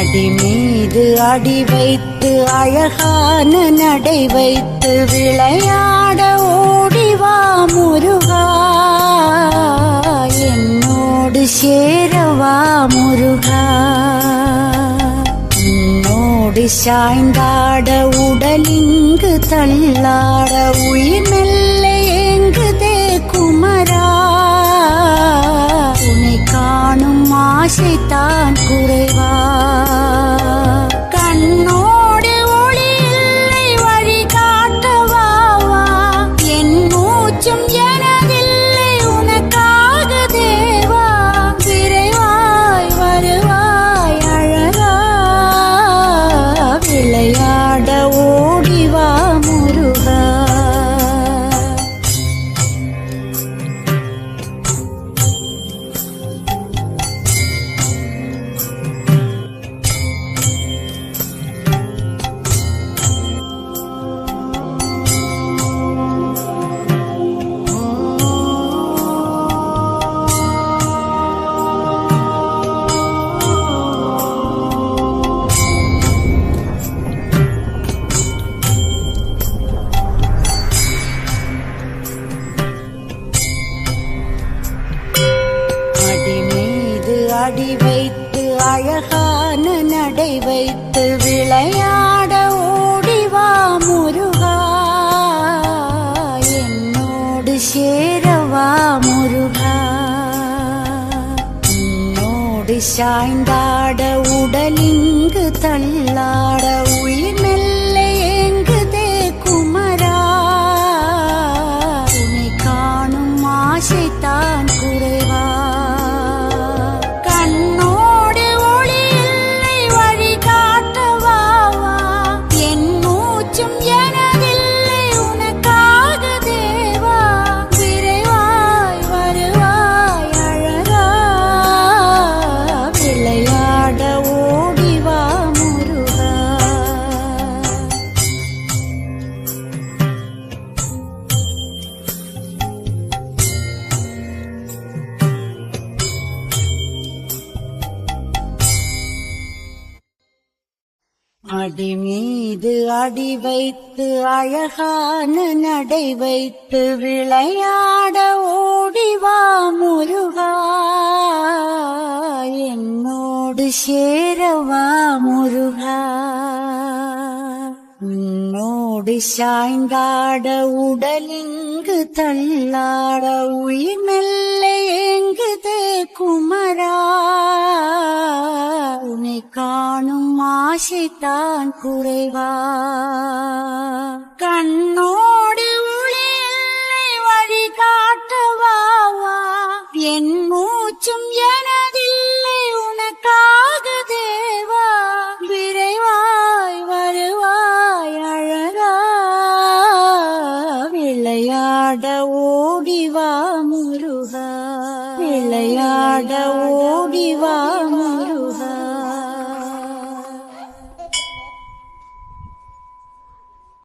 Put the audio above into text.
அடி மீது அடி வைத்து அழகான நடை வைத்து விளையாட ஓடிவா முருகா, என்னோடு சேரவா முருகா. உன்னோடு சாய்ந்தாட உடலிங்கு தள்ளாட உயிர் மெல்ல ஏங்குதே குமரா, உன்னை காணும் ஆசைத்தான் குறைவா. கண்ணோடு ஒளி இல்லை வழி காட்டவா, என் மூச்சும் எனதில்லை உனக்காக தேவா. விரைவாய் வருவாய் அழகா, விளையாட ஓடிவா முருகா. அடி வைத்து அழகான நடை வைத்து விளையாட ஓடிவா முருகா, என்னோடு சேரவா முருகா. உன்னோடு சாய்ந்தாட உடலிங்கு தள்ளாட உயிர் மெல்ல ஏங்குதே குமரா, உன்னை காணும் ஆசைத்தான் குறைவா. அடி மீது அடி வைத்து அழகான நடை வைத்து விளையாட ஓடிவா முருகா, என்னோடு சேரவா முருகா. உன்னோடு சாய்ந்தாட உடலிங்கு தள்ளாட உயிர் மெல்ல ஏங்குதே குமரா, உன்னை காணும் ஆசைத்தான் குறைவா. கண்ணோடு ஒளி இல்லை வழி காட்டவா, என் மூச்சும் எனதில்லை உனக்காக தேவா. விரைவாய் வருவாய் அழகா, விளையாட ஓடிவா முருகா, விளையாட ஓடிவா முருகா.